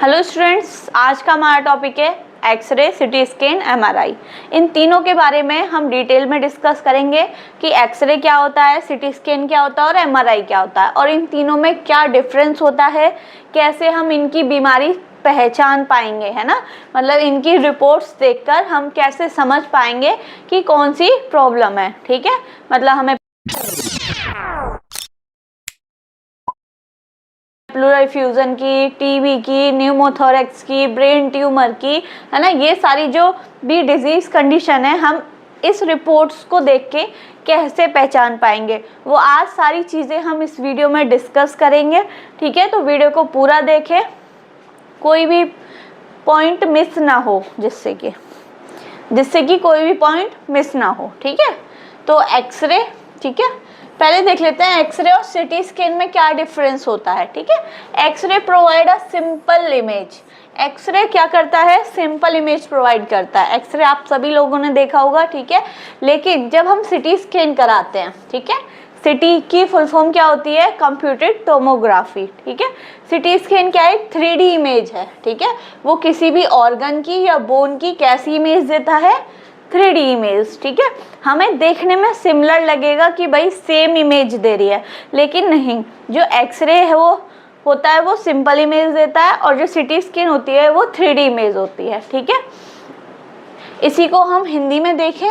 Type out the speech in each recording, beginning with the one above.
Hello students, आज का हमारा टॉपिक है एक्सरे, सिटी स्कैन, एमआरआई। इन तीनों के बारे में हम डिटेल में डिस्कस करेंगे कि एक्सरे क्या होता है, सिटी स्कैन क्या होता है और एमआरआई क्या होता है, और इन तीनों में क्या डिफरेंस होता है, कैसे हम इनकी बीमारी पहचान पाएंगे, है ना। मतलब इनकी रिपोर्ट्स देखकर हम कैसे समझ पाएंगे कि कौन सी प्रॉब्लम है। ठीक है, मतलब हमें प्लूरल इफ्यूजन की, टीबी की, न्यूमोथोरेक्स की, ब्रेन ट्यूमर की, है ना, ये सारी जो भी डिजीज कंडीशन है हम इस रिपोर्ट्स को देख के कैसे पहचान पाएंगे, वो आज सारी चीज़ें हम इस वीडियो में डिस्कस करेंगे। ठीक है, तो वीडियो को पूरा देखें, कोई भी पॉइंट मिस ना हो, जिससे कि कोई भी पॉइंट मिस ना हो। ठीक है, तो एक्सरे, ठीक है, पहले देख लेते हैं एक्सरे और सिटी स्कैन में क्या डिफरेंस होता है। ठीक है, X ray provide a simple image. X ray क्या करता है, सिंपल इमेज प्रोवाइड करता है। एक्सरे आप सभी लोगों ने देखा होगा, ठीक है, लेकिन जब हम सिटी स्कैन कराते हैं, ठीक है, सिटी की फुल फॉर्म क्या होती है, कंप्यूटेड टोमोग्राफी। ठीक है, सिटी स्कैन क्या है, 3D इमेज है। ठीक है, वो किसी भी ऑर्गन की या बोन की कैसी इमेज देता है, 3D इमेज। ठीक है, हमें देखने में सिमिलर लगेगा कि भाई सेम इमेज दे रही है, लेकिन नहीं, जो एक्सरे है वो होता है वो सिंपल इमेज देता है, और जो सिटी स्कैन होती है वो 3D इमेज होती है। ठीक है, इसी को हम हिंदी में देखें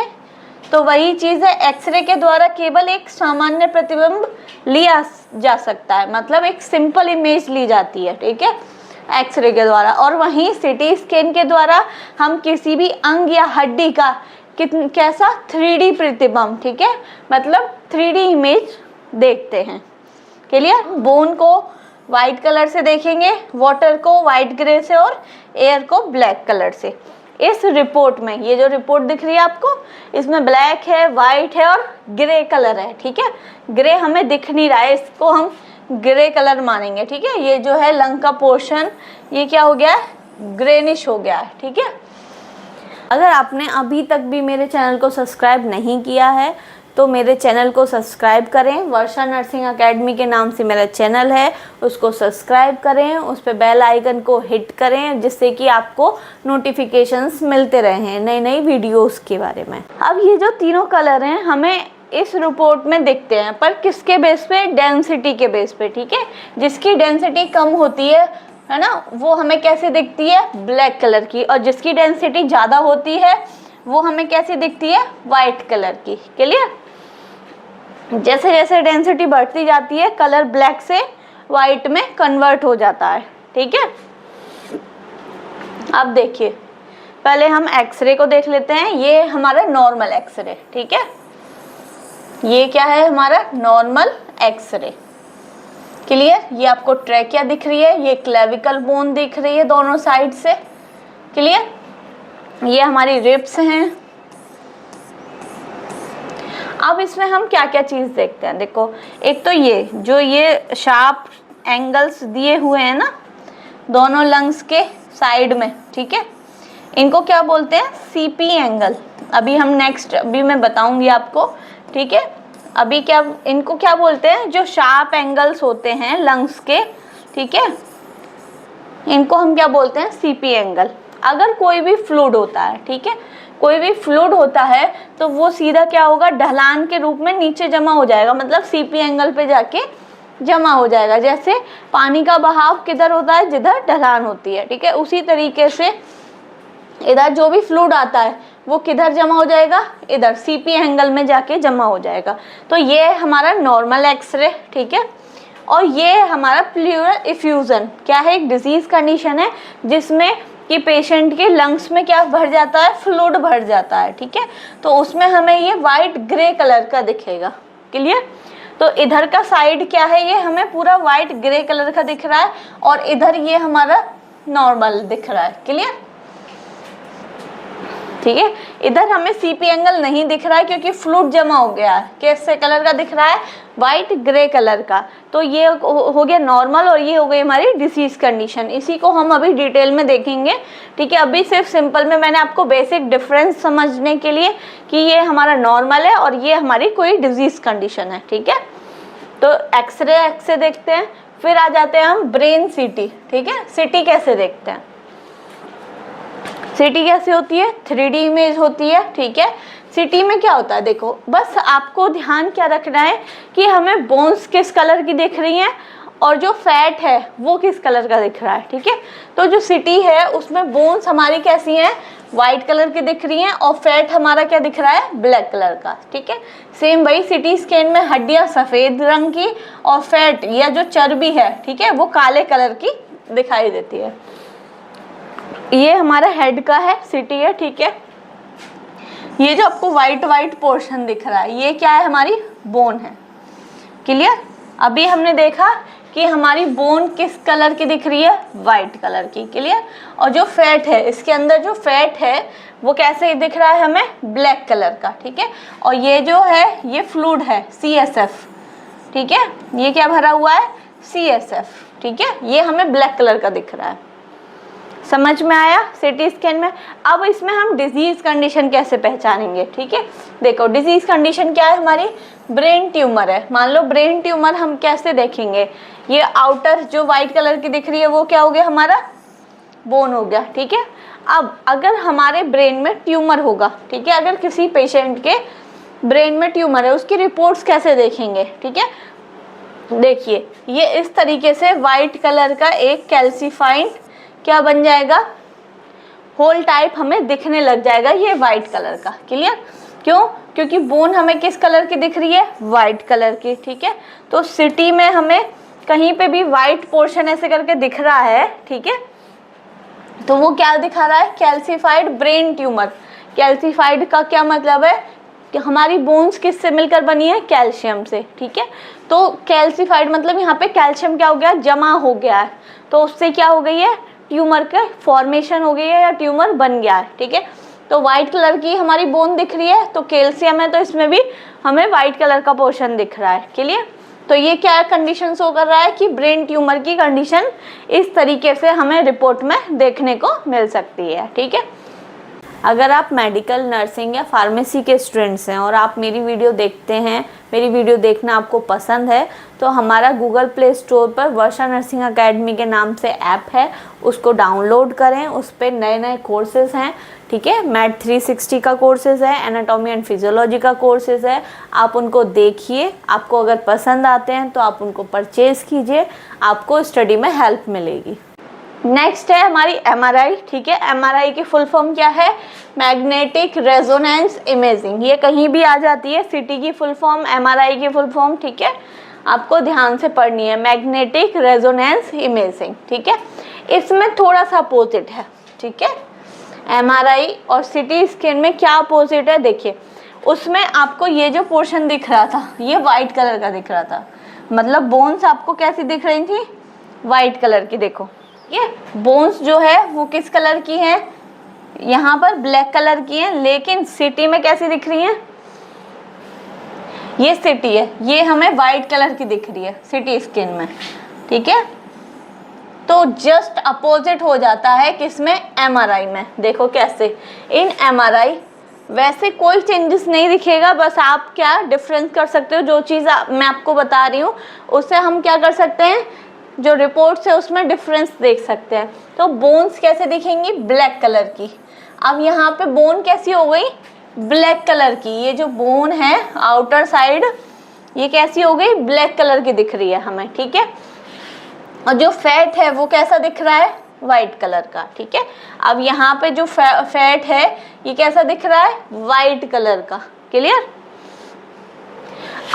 तो वही चीज़ है, एक्सरे के द्वारा केवल एक सामान्य प्रतिबिंब लिया जा सकता है, मतलब एक सिंपल इमेज ली जाती है। ठीक है, एक्सरे के द्वारा, और वहीं सिटी स्कैन के द्वारा हम किसी भी अंग या हड्डी का कैसा 3D प्रतिबिंब, ठीक है, मतलब 3D इमेज देखते हैं। क्लियर, बोन को वाइट कलर से देखेंगे, वाटर को वाइट ग्रे से और एयर को ब्लैक कलर से। इस रिपोर्ट में ये जो रिपोर्ट दिख रही है आपको, इसमें ब्लैक है, वाइट है और ग्रे कलर है। ठीक है, ग्रे हमें दिख नहीं रहा है, इसको हम ग्रे कलर मानेंगे। ठीक है, ये जो है लंग का पोर्शन, ये क्या हो गया है, ग्रेनिश हो गया है। ठीक है, अगर आपने अभी तक भी मेरे चैनल को सब्सक्राइब नहीं किया है तो मेरे चैनल को सब्सक्राइब करें। वर्षा नर्सिंग एकेडमी के नाम से मेरा चैनल है, उसको सब्सक्राइब करें, उस पर बेल आइकन को हिट करें, जिससे कि आपको नोटिफिकेशंस मिलते रहें नई नई वीडियोस के बारे में। अब ये जो तीनों कलर हैं हमें इस रिपोर्ट में दिखते हैं, पर किसके बेस पे, डेंसिटी के बेस पे। ठीक है, जिसकी डेंसिटी कम होती है ना, वो हमें कैसे दिखती है, ब्लैक कलर की, और जिसकी डेंसिटी ज़्यादा होती है वो हमें कैसी दिखती है, वाइट कलर की। क्लियर, जैसे जैसे डेंसिटी बढ़ती जाती है कलर ब्लैक से वाइट में कन्वर्ट हो जाता है। ठीक है, अब देखिए, पहले हम एक्सरे को देख लेते हैं। ये हमारा नॉर्मल एक्सरे, ठीक है, ये क्या है, हमारा नॉर्मल एक्सरे। क्लियर, ये आपको ट्रैकिया दिख रही है, ये क्लेविकल बोन दिख रही है दोनों साइड से। क्लियर, ये हमारी रिब्स हैं। अब इसमें हम क्या क्या चीज़ देखते हैं, देखो, एक तो ये जो ये शार्प एंगल्स दिए हुए हैं ना दोनों लंग्स के साइड में, ठीक है, इनको क्या बोलते हैं, सीपी एंगल। अभी हम अभी मैं बताऊंगी आपको। ठीक है, अभी क्या इनको क्या बोलते हैं, जो शार्प एंगल्स होते हैं लंग्स के, ठीक है, इनको हम क्या बोलते हैं, सीपी एंगल। अगर कोई भी फ्लूइड होता है, ठीक है, कोई भी फ्लूइड होता है तो वो सीधा क्या होगा, ढलान के रूप में नीचे जमा हो जाएगा, मतलब सीपी एंगल पे जाके जमा हो जाएगा। जैसे पानी का बहाव किधर होता है, जिधर ढलान होती है, ठीक है, उसी तरीके से इधर जो भी फ्लूइड आता है वो किधर जमा हो जाएगा, इधर सीपी एंगल में जाके जमा हो जाएगा। तो ये हमारा नॉर्मल एक्सरे। ठीक है, और ये हमारा प्लूरल इफ्यूजन क्या है, एक डिजीज कंडीशन है जिसमें कि पेशेंट के लंग्स में क्या भर जाता है, फ्लूइड भर जाता है। ठीक है, तो उसमें हमें ये वाइट ग्रे कलर का दिखेगा। क्लियर, तो इधर का साइड क्या है, ये हमें पूरा वाइट ग्रे कलर का दिख रहा है, और इधर ये हमारा नॉर्मल दिख रहा है। क्लियर, ठीक है, इधर हमें सीपी एंगल नहीं दिख रहा है क्योंकि फ्लूइड जमा हो गया है। कैसे कलर का दिख रहा है, वाइट ग्रे कलर का। तो ये हो गया नॉर्मल, और ये हो गई हमारी डिसीज कंडीशन। इसी को हम अभी डिटेल में देखेंगे। ठीक है, अभी सिर्फ सिंपल में मैंने आपको बेसिक डिफरेंस समझने के लिए कि ये हमारा नॉर्मल है और ये हमारी कोई डिजीज कंडीशन है। ठीक है, तो एक्सरे देखते हैं। फिर आ जाते हैं हम ब्रेन सिटी, ठीक है। सिटी कैसे देखते हैं, सिटी कैसे होती है, 3D इमेज होती है, ठीक है। सिटी में क्या होता है, देखो बस आपको ध्यान क्या रखना है कि हमें बोन्स किस कलर की दिख रही हैं और जो फैट है वो किस कलर का दिख रहा है, ठीक है। तो जो सिटी है उसमें बोन्स हमारी कैसी हैं, वाइट कलर की दिख रही हैं और फैट हमारा क्या दिख रहा है, ब्लैक कलर का, ठीक है। सेम वही सिटी स्कैन में हड्डियां सफ़ेद रंग की और फैट या जो चर्बी है, ठीक है, वो काले कलर की दिखाई देती है। ये हमारा हेड का है, सिटी है, ठीक है। ये जो आपको वाइट वाइट पोर्शन दिख रहा है ये क्या है, हमारी बोन है, क्लियर। अभी हमने देखा कि हमारी बोन किस कलर की दिख रही है, वाइट कलर की, क्लियर। और जो फैट है, इसके अंदर जो फैट है वो कैसे दिख रहा है हमें, ब्लैक कलर का, ठीक है। और ये जो है ये फ्लूइड है, CSF, ठीक है। ये क्या भरा हुआ है, CSF, ठीक है। ये हमें ब्लैक कलर का दिख रहा है, समझ में आया सिटी स्कैन में। अब इसमें हम डिजीज कंडीशन कैसे पहचानेंगे, ठीक है। देखो डिजीज कंडीशन क्या है, हमारी ब्रेन ट्यूमर है, मान लो ब्रेन ट्यूमर, हम कैसे देखेंगे, ये आउटर जो वाइट कलर की दिख रही है वो क्या हो गया, हमारा बोन हो गया, ठीक है। अब अगर हमारे ब्रेन में ट्यूमर होगा, ठीक है, अगर किसी पेशेंट के ब्रेन में ट्यूमर है उसकी रिपोर्ट्स कैसे देखेंगे, ठीक है। देखिए ये इस तरीके से वाइट कलर का एक कैल्सीफाइड क्या बन जाएगा, होल टाइप हमें दिखने लग जाएगा, ये वाइट कलर का, क्लियर। क्यों, क्योंकि बोन हमें किस कलर की दिख रही है, वाइट कलर की, ठीक है। तो सिटी में हमें कहीं पे भी वाइट पोर्शन ऐसे करके दिख रहा है, ठीक है, तो वो क्या दिखा रहा है, कैल्सीफाइड ब्रेन ट्यूमर। कैल्सीफाइड का क्या मतलब है कि हमारी बोन्स किससे मिलकर बनी है, कैल्शियम से, ठीक है। तो कैल्सीफाइड मतलब यहाँ पे कैल्शियम क्या हो गया, जमा हो गया है, तो उससे क्या हो गई है, ट्यूमर का फॉर्मेशन हो गई है या ट्यूमर बन गया है, ठीक है। तो वाइट कलर की हमारी बोन दिख रही है तो कैल्शियम है, तो इसमें भी हमें वाइट कलर का पोर्शन दिख रहा है, क्लियर। तो ये क्या कंडीशन शो कर रहा है कि ब्रेन ट्यूमर की कंडीशन इस तरीके से हमें रिपोर्ट में देखने को मिल सकती है, ठीक है। अगर आप मेडिकल, नर्सिंग या फार्मेसी के स्टूडेंट्स हैं और आप मेरी वीडियो देखते हैं, मेरी वीडियो देखना आपको पसंद है, तो हमारा गूगल प्ले स्टोर पर वर्षा नर्सिंग एकेडमी के नाम से ऐप है, उसको डाउनलोड करें। उस पर नए नए कोर्सेज हैं, ठीक है। मैथ 360 का कोर्सेज है, एनाटॉमी एंड फिजियोलॉजी का कोर्सेज है, आप उनको देखिए, आपको अगर पसंद आते हैं तो आप उनको परचेज़ कीजिए, आपको स्टडी में हेल्प मिलेगी। नेक्स्ट है हमारी MRI, ठीक है। MRI की फुल फॉर्म क्या है, मैग्नेटिक रेजोनेंस इमेजिंग। ये कहीं भी आ जाती है, सिटी की फुल फॉर्म, MRI की फुल फॉर्म, ठीक है, आपको ध्यान से पढ़नी है, मैग्नेटिक रेजोनेंस इमेजिंग, ठीक है। इसमें थोड़ा सा अपोजिट है, ठीक है। MRI और सिटी स्कैन में क्या अपोजिट है, देखिए उसमें आपको ये जो पोर्शन दिख रहा था ये वाइट कलर का दिख रहा था, मतलब बोन्स आपको कैसी दिख रही थी, वाइट कलर की। देखो ये बोन्स जो है वो किस कलर की है, यहाँ पर ब्लैक कलर की है, लेकिन सिटी में कैसी दिख रही है, ये सिटी है, ये हमें वाइट कलर की दिख रही है सिटी स्कैन में, ठीक है। तो जस्ट अपोजिट हो जाता है किसमें, MRI में। देखो कैसे, इन MRI वैसे कोई चेंजेस नहीं दिखेगा, बस आप क्या डिफरेंस कर सकते हो, जो चीज़ मैं आपको बता रही हूँ उससे हम क्या कर सकते हैं, जो रिपोर्ट्स है उसमें डिफरेंस देख सकते हैं। तो बोन्स कैसे दिखेंगी, ब्लैक कलर की। अब यहाँ पे बोन कैसी हो गई, ब्लैक कलर की। ये जो बोन है आउटर साइड ये कैसी हो गई, ब्लैक कलर की दिख रही है हमें, ठीक है। और जो फैट है वो कैसा दिख रहा है, वाइट कलर का, ठीक है। अब यहाँ पे जो फैट है ये कैसा दिख रहा है, वाइट कलर का, क्लियर।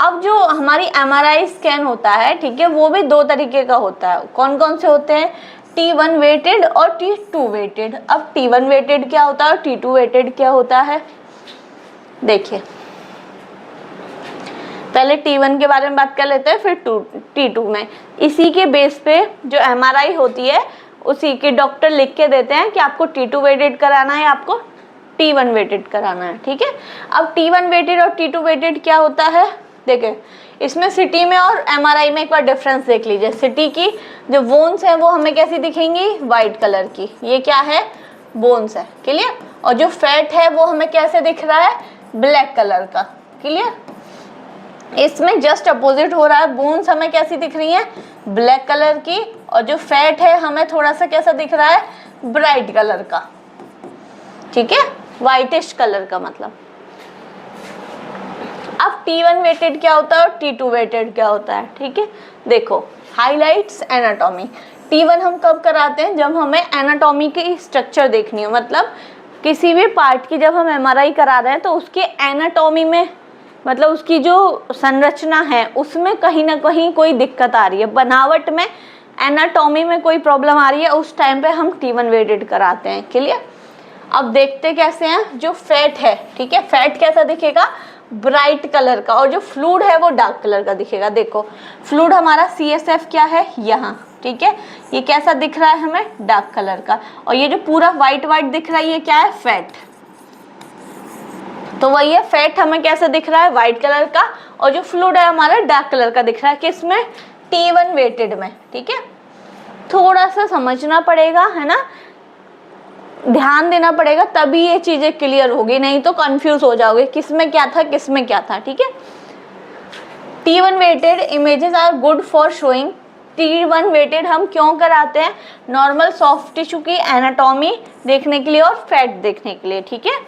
अब जो हमारी MRI स्कैन होता है, ठीक है, वो भी दो तरीके का होता है। कौन कौन से होते हैं, T1 वेटेड और T2 वेटेड। अब T1 वेटेड क्या होता है और T2 वेटेड क्या होता है, देखिए पहले T1 के बारे में बात कर लेते हैं, फिर T2 में। इसी के बेस पे जो MRI होती है उसी के डॉक्टर लिख के देते हैं कि आपको T2 वेटेड कराना है, आपको T1 वेटेड कराना है, ठीक है। अब T1 वेटेड और T2 वेटेड क्या होता है, देखिए इसमें सिटी में और MRI में एक बार डिफरेंस देख लीजिए। सिटी की जो बोन्स है वो हमें कैसी दिखेंगी, वाइट कलर की, ये क्या है, बोन्स है, क्लियर। और जो फैट है वो हमें कैसे दिख रहा है, ब्लैक कलर का, क्लियर। इसमें जस्ट अपोजिट हो रहा है, बोन्स हमें कैसी दिख रही है, ब्लैक कलर की, और जो फैट है हमें थोड़ा सा कैसा दिख रहा है, ब्राइट कलर का, ठीक है, व्हाइटिश कलर का मतलब। अब T1 वेटेड क्या होता है और T2 वेटेड क्या होता है, ठीक है। देखो हाइलाइट्स एनाटॉमी, T1 हम कब कराते हैं, जब हमें एनाटॉमी की स्ट्रक्चर देखनी हो, मतलब किसी भी पार्ट की जब हम MRI करा रहे हैं तो उसके एनाटॉमी में, मतलब उसकी जो संरचना है उसमें कहीं ना कहीं कोई दिक्कत आ रही है, बनावट में, एनाटॉमी में कोई प्रॉब्लम आ रही है, उस टाइम पे हम T1 वेटेड कराते हैं। क्लियर। अब देखते कैसे हैं, जो फैट है, ठीक है, फैट कैसा दिखेगा, ब्राइट कलर का, और जो फ्लूइड है वो डार्क कलर का दिखेगा। देखो फ्लूइड हमारा CSF क्या है यहाँ, ठीक है, ये कैसा दिख रहा है हमें, डार्क कलर का, और ये जो पूरा व्हाइट व्हाइट दिख रहा है ये क्या है, फैट। तो वही है, फैट हमें कैसा दिख रहा है, व्हाइट कलर का, और जो फ्लूइड है हमारा डार्क कलर का दिख रहा है, किसमें, T1 वेटेड में, ठीक है। थोड़ा सा समझना पड़ेगा, है ना, ध्यान देना पड़ेगा, तभी ये चीजें क्लियर होगी, नहीं तो कंफ्यूज हो जाओगे किसमें क्या था किसमें क्या था, ठीक है। T1 weighted images are good for showing, T1 weighted हम क्यों कराते हैं, नॉर्मल सॉफ्ट टिश्यू की एनाटॉमी देखने के लिए और फैट देखने के लिए, ठीक है।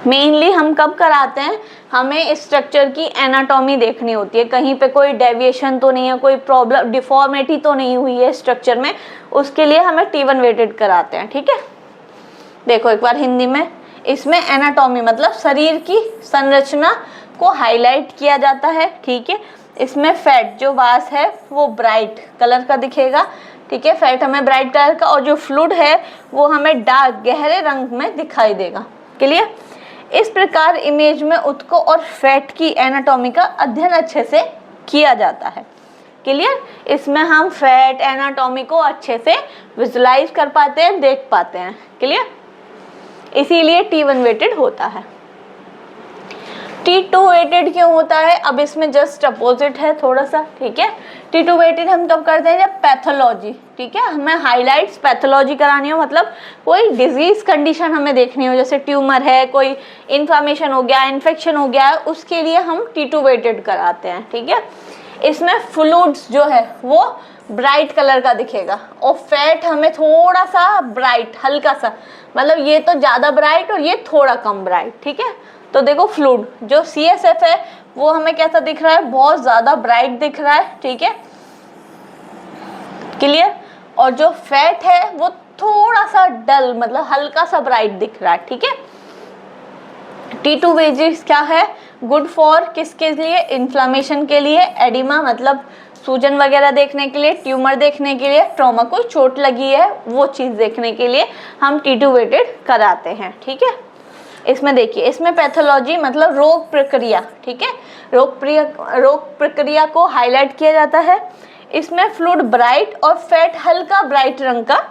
मेनली हम कब कराते हैं, हमें स्ट्रक्चर की एनाटॉमी देखनी होती है, कहीं पे कोई डेविएशन तो नहीं है, कोई प्रॉब्लम डिफॉर्मिटी तो नहीं हुई है स्ट्रक्चर में, उसके लिए हमें T1 वेटेड कराते हैं, ठीक है। देखो एक बार हिंदी में, इसमें एनाटॉमी मतलब शरीर की संरचना को हाईलाइट किया जाता है, ठीक है। इसमें फैट जो वास है वो ब्राइट कलर का दिखेगा, ठीक है, फैट हमें ब्राइट कलर का, और जो फ्लूइड है वो हमें डार्क गहरे रंग में दिखाई देगा। क्लियर। इस प्रकार इमेज में उत्को और फैट की एनाटॉमी का अध्ययन अच्छे से किया जाता है। क्लियर। इसमें हम फैट एनाटॉमी को अच्छे से विजुलाइज कर पाते हैं, देख पाते हैं। क्लियर। इसीलिए T1 वेटेड होता है। T2 वेटेड क्यों होता है, अब इसमें जस्ट अपोजिट है थोड़ा सा, ठीक है। T2 वेटेड हम कब करते हैं, जब पैथोलॉजी, ठीक है, हमें हाइलाइट्स पैथोलॉजी करानी हो, मतलब कोई डिजीज कंडीशन हमें देखनी हो, जैसे ट्यूमर है, कोई इन्फ्लामेशन हो गया, इन्फेक्शन हो गया, उसके लिए हम T2 वेटेड कराते हैं, ठीक है। इसमें फ्लूइड्स जो है वो ब्राइट कलर का दिखेगा, और फैट हमें थोड़ा सा ब्राइट, हल्का सा, मतलब ये तो ज़्यादा ब्राइट और ये थोड़ा कम ब्राइट, ठीक है। तो देखो फ्लूइड जो CSF है वो हमें कैसा दिख रहा है, बहुत ज़्यादा ब्राइट दिख रहा है, ठीक है। क्लियर। और जो फैट है वो थोड़ा सा डल, मतलब हल्का सा ब्राइट दिख रहा है, ठीक है। T2 वेजेस क्या है, गुड फॉर किसके लिए, इन्फ्लामेशन के लिए, एडिमा मतलब सूजन वगैरह देखने के लिए, ट्यूमर देखने के लिए, ट्रॉमा कोई चोट लगी है वो चीज़ देखने के लिए हम T2 वेटेड कराते हैं, ठीक है। इसमें देखिए, इसमें पैथोलॉजी मतलब रोग प्रक्रिया, ठीक है, रोग प्रक्रिया को हाईलाइट किया जाता है। इसमें फ्लूइड ब्राइट और फैट हल्का ब्राइट रंग का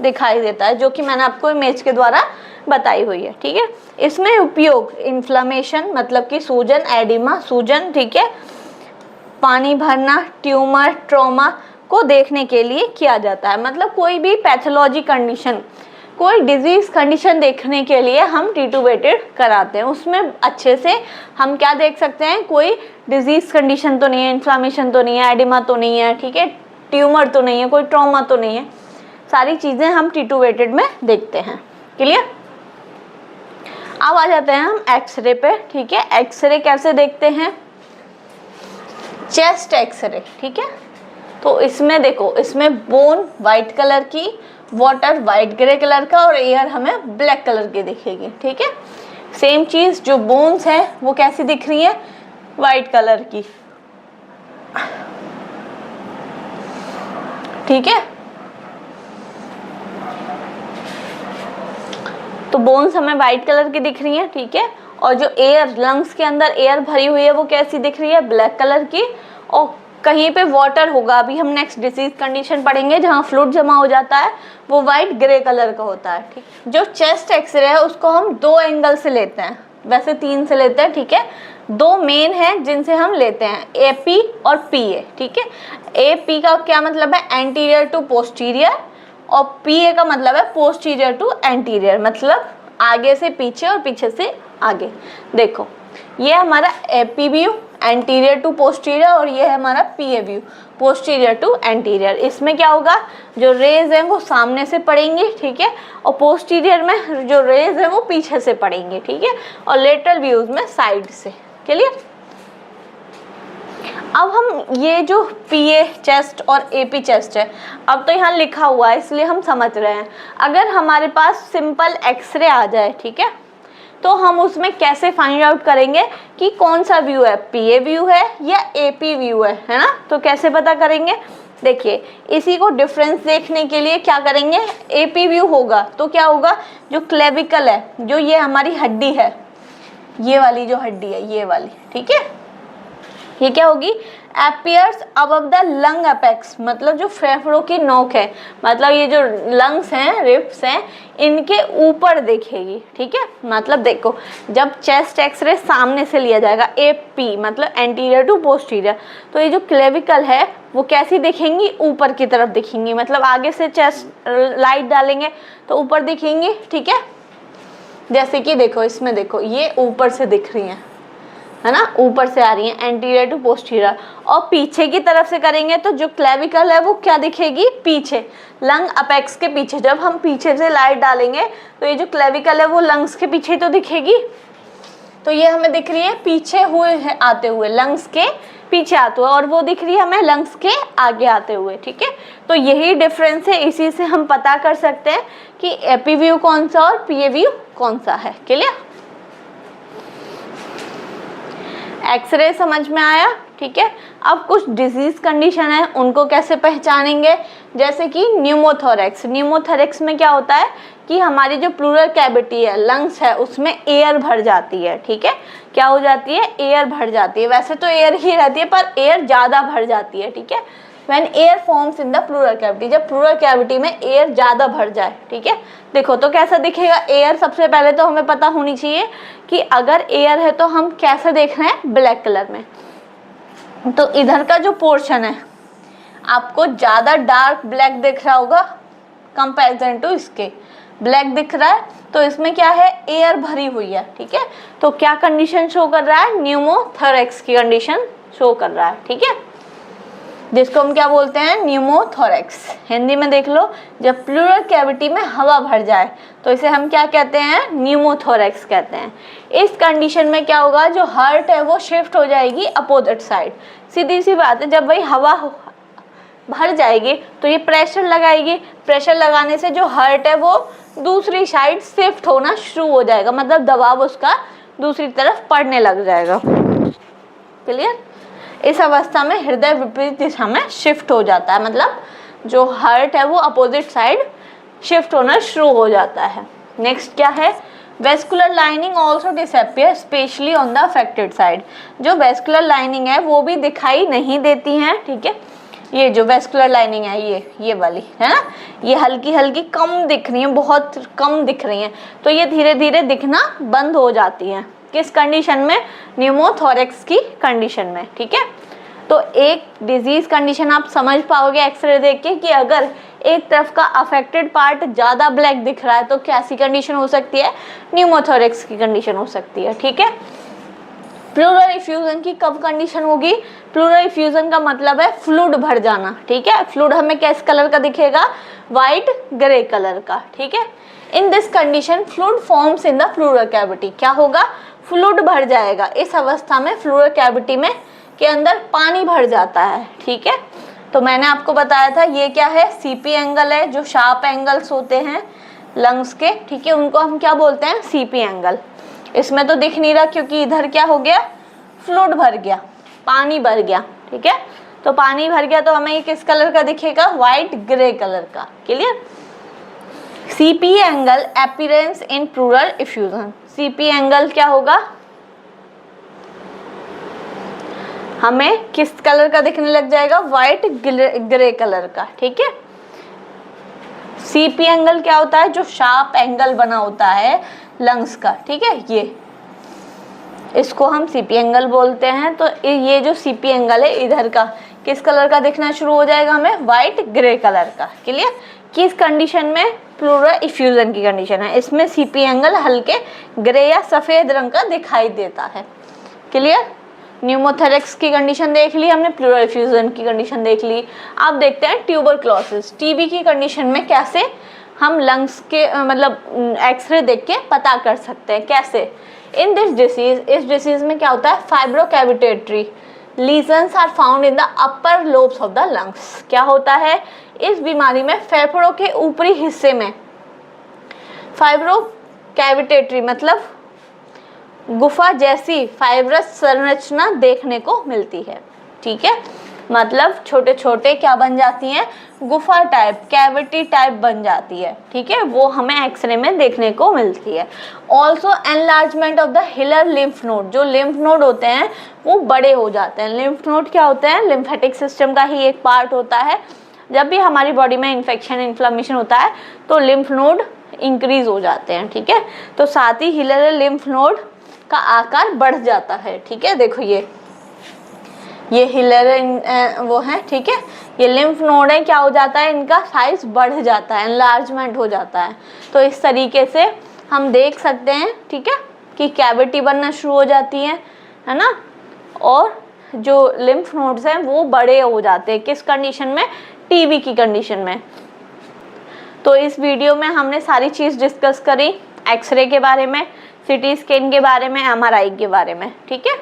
दिखाई देता है, जो कि मैंने आपको इमेज के द्वारा बताई हुई है, ठीक है। इसमें उपयोग इन्फ्लामेशन मतलब कि सूजन, एडिमा सूजन, ठीक है, पानी भरना, ट्यूमर, ट्रॉमा को देखने के लिए किया जाता है, मतलब कोई भी पैथोलॉजी कंडीशन, कोई डिजीज कंडीशन देखने के लिए हम T2 वेटेड कराते हैं। उसमें अच्छे से हम क्या देख सकते हैं, कोई डिजीज कंडीशन तो नहीं है, इन्फ्लामेशन तो नहीं है, एडिमा तो नहीं है, ठीक है, ट्यूमर तो नहीं है, कोई ट्रॉमा तो नहीं है, सारी चीज़ें हम T2 वेटेड में देखते हैं। क्लियर। अब आ जाते हैं हम एक्सरे पे, ठीक है। एक्सरे कैसे देखते हैं, चेस्ट एक्सरे, ठीक है। तो इसमें देखो, इसमें बोन वाइट कलर की, वाटर वाइट ग्रे कलर का, और एयर हमें ब्लैक कलर की दिखेगी, ठीक है। सेम चीज जो बोन्स है वो कैसी दिख रही है, वाइट कलर की, ठीक है। तो बोन्स हमें वाइट कलर की दिख रही है, ठीक है। और जो एयर, लंग्स के अंदर एयर भरी हुई है वो कैसी दिख रही है, ब्लैक कलर की, और कहीं पे वाटर होगा, अभी हम नेक्स्ट डिजीज कंडीशन पढ़ेंगे जहाँ फ्लूइड जमा हो जाता है, वो वाइट ग्रे कलर का होता है, ठीक। जो चेस्ट एक्सरे है उसको हम 2 एंगल से लेते हैं, वैसे 3 से लेते हैं, ठीक है। 2 मेन है जिनसे हम लेते हैं, AP और PA, ठीक है। AP का क्या मतलब है, एंटीरियर टू पोस्टीरियर, और PA का मतलब है पोस्टीरियर टू एंटीरियर, मतलब आगे से पीछे और पीछे से आगे। देखो ये हमारा AP view anterior to posterior और ये है हमारा PA view posterior to anterior. इसमें क्या होगा, जो रेज हैं वो सामने से पड़ेंगी, ठीक है, और पोस्टीरियर में जो रेज हैं वो पीछे से पड़ेंगे, ठीक है, और लेटरल व्यूज में साइड से। क्लियर। अब हम ये जो पीए चेस्ट और एपी चेस्ट है, अब तो यहाँ लिखा हुआ है इसलिए हम समझ रहे हैं। अगर हमारे पास सिंपल एक्सरे आ जाए, ठीक है, तो हम उसमें कैसे फाइंड आउट करेंगे कि कौन सा व्यू है, पीए व्यू है या एपी व्यू है ना। तो कैसे पता करेंगे, देखिए इसी को डिफरेंस देखने के लिए क्या करेंगे, एपी व्यू होगा तो क्या होगा, जो क्लेविकल है, जो ये हमारी हड्डी है, ये वाली जो हड्डी है ये वाली, ठीक है, ये क्या होगी, appears above the lung apex, मतलब जो फेफड़ों की नोक है, मतलब ये जो लंग्स हैं, रिब्स हैं, इनके ऊपर दिखेगी, ठीक है। मतलब देखो जब चेस्ट एक्सरे सामने से लिया जाएगा, एपी मतलब एंटीरियर टू पोस्टीरियर, तो ये जो क्लेविकल है वो कैसी दिखेंगी, ऊपर की तरफ दिखेंगी, मतलब आगे से चेस्ट लाइट डालेंगे तो ऊपर दिखेंगी, ठीक है। जैसे कि देखो इसमें देखो ये ऊपर से दिख रही हैं, है ना, ऊपर से आ रही है एंटीरियर टू पोस्टीरियर, और पीछे की तरफ से करेंगे तो जो क्लेविकल है वो क्या दिखेगी, पीछे, लंग अपेक्स के पीछे। जब हम पीछे से लाइट डालेंगे तो ये जो क्लेविकल है वो लंग्स के पीछे तो दिखेगी, तो ये हमें दिख रही है पीछे हुए है आते हुए, लंग्स के पीछे आते हुए, और वो दिख रही है हमें लंग्स के आगे आते हुए, ठीक है। तो यही डिफरेंस है, इसी से हम पता कर सकते हैं कि एपी व्यू कौन सा और पीए व्यू कौन सा है। क्लियर। एक्सरे समझ में आया, ठीक है। अब कुछ डिजीज कंडीशन है, उनको कैसे पहचानेंगे, जैसे कि न्यूमोथोरेक्स। न्यूमोथोरेक्स में क्या होता है कि हमारी जो प्लूरल कैविटी है, लंग्स है, उसमें एयर भर जाती है, ठीक है। क्या हो जाती है, एयर भर जाती है, वैसे तो एयर ही रहती है पर एयर ज़्यादा भर जाती है, ठीक है। When air forms in the pleural cavity, जब प्लूरल कैविटी में एयर ज़्यादा भर जाए, ठीक है। देखो तो कैसा दिखेगा एयर, सबसे पहले तो हमें पता होनी चाहिए कि अगर एयर है तो हम कैसे देख रहे हैं, ब्लैक कलर में। तो इधर का जो पोर्शन है आपको ज़्यादा डार्क ब्लैक दिख रहा होगा कंपैरिजन टू इसके, ब्लैक दिख रहा है, तो इसमें क्या है, एयर भरी हुई है, ठीक है। तो क्या कंडीशन शो कर रहा है, न्यूमोथोरेक्स की कंडीशन शो कर रहा है, ठीक है, जिसको हम क्या बोलते हैं, न्यूमोथोरेक्स। हिंदी में देख लो, जब प्लूरल कैविटी में हवा भर जाए तो इसे हम क्या कहते हैं, न्यूमोथोरेक्स कहते हैं। इस कंडीशन में क्या होगा, जो हार्ट है वो शिफ्ट हो जाएगी अपोजिट साइड, सीधी सी बात है। जब वही हवा भर जाएगी तो ये प्रेशर लगाएगी, प्रेशर लगाने से जो हार्ट है वो दूसरी साइड शिफ्ट होना शुरू हो जाएगा, मतलब दबाव उसका दूसरी तरफ पड़ने लग जाएगा। क्लियर। इस अवस्था में हृदय विपरीत दिशा में शिफ्ट हो जाता है, मतलब जो हार्ट है वो अपोजिट साइड शिफ्ट होना शुरू हो जाता है। नेक्स्ट क्या है, vascular lining also disappear specially on the affected side. जो वेस्कुलर लाइनिंग है वो भी दिखाई नहीं देती हैं, ठीक है। ये जो वेस्कुलर लाइनिंग है ये वाली है ना, ये हल्की हल्की कम दिख रही है, बहुत कम दिख रही हैं, तो ये धीरे धीरे दिखना बंद हो जाती हैं। किस कंडीशन में, न्यूमोथोरेक्स की कंडीशन में, ठीक है। तो एक डिजीज कंडीशन आप समझ पाओगे एक्सरे देख के कि अगर एक तरफ का अफेक्टेड पार्ट ज़्यादा ब्लैक दिख रहा है तो कैसी कंडीशन हो सकती है, न्यूमोथोरेक्स की कंडीशन हो सकती है, ठीक है। प्लूरल इफ्यूजन की कब कंडीशन होगी, प्लूरल इफ्यूजन का मतलब है फ्लूइड भर जाना, ठीक है। फ्लूइड हमें किस कलर का दिखेगा, वाइट ग्रे कलर का, ठीक है। In this condition fluid forms in the pleural cavity, क्या होगा, फ्लूइड भर जाएगा। इस अवस्था में प्लूरल कैविटी में के अंदर पानी भर जाता है, ठीक है। तो मैंने आपको बताया था ये क्या है, सीपी एंगल है, जो शार्प एंगल्स होते हैं लंग्स के, ठीक है, उनको हम क्या बोलते हैं, सीपी एंगल। इसमें तो दिख नहीं रहा क्योंकि इधर क्या हो गया, फ्लूइड भर गया, पानी भर गया, ठीक है। तो पानी भर गया तो हमें ये किस कलर का दिखेगा, वाइट ग्रे कलर का। क्लियर। सीपी एंगल अपीयरेंस इन प्लूरल इफ्यूजन, सीपी एंगल क्या होगा, हमें किस कलर का दिखने लग जाएगा, वाइट ग्रे कलर का, ठीक है। सीपी एंगल क्या होता है, जो शार्प एंगल बना होता है लंग्स का, ठीक है, ये इसको हम सीपी एंगल बोलते हैं। तो ये जो सीपी एंगल है इधर का किस कलर का दिखना शुरू हो जाएगा, हमें वाइट ग्रे कलर का। क्लियर। किस कंडीशन में, प्लूरल इफ्यूजन की कंडीशन है, इसमें सीपी एंगल हल्के ग्रे या सफेद रंग का दिखाई देता है। क्लियर। न्यूमोथोरैक्स की कंडीशन देख ली हमने, प्लूरल एफ्यूजन की कंडीशन देख ली। अब देखते हैं ट्यूबरक्लोसिस, टीबी की कंडीशन में कैसे हम लंग्स के मतलब एक्सरे देख के पता कर सकते हैं, कैसे। इन दिस डिसीज, इस डिसीज में क्या होता है, fibrocavitary lesions are found in the upper lobes of the lungs. क्या होता है इस बीमारी में, फेफड़ों के ऊपरी हिस्से में फाइब्रोकैविटेटरी मतलब गुफा जैसी फाइब्रस संरचना देखने को मिलती है। ठीक है, मतलब छोटे छोटे क्या बन जाती हैं, गुफा टाइप, कैविटी टाइप बन जाती है। ठीक है, वो हमें एक्सरे में देखने को मिलती है। Also enlargement of the hilar lymph node, जो लिम्फ नोड होते हैं वो बड़े हो जाते हैं। लिम्फ नोड क्या होते हैं, लिम्फेटिक सिस्टम का ही एक पार्ट होता है। जब भी हमारी बॉडी में इन्फेक्शन इन्फ्लेमेशन होता है तो लिम्फ नोड इंक्रीज हो जाते हैं। ठीक है, तो साथ ही हिलर लिम्फ नोड का आकार बढ़ जाता है। ठीक है, देखो ये हिलर वो है। ठीक है, ये लिम्फ नोड है, क्या हो जाता है, इनका साइज बढ़ जाता है, एनलार्जमेंट हो जाता है। तो इस तरीके से हम देख सकते हैं, ठीक है, कि कैविटी बनना शुरू हो जाती है ना, और जो लिम्फ नोड्स हैं वो बड़े हो जाते हैं। किस कंडीशन में, टीबी की कंडीशन में। तो इस वीडियो में हमने सारी चीज़ डिस्कस करी, एक्सरे के बारे में, सीटी स्कैन के बारे में, एमआरआई के बारे में। ठीक है।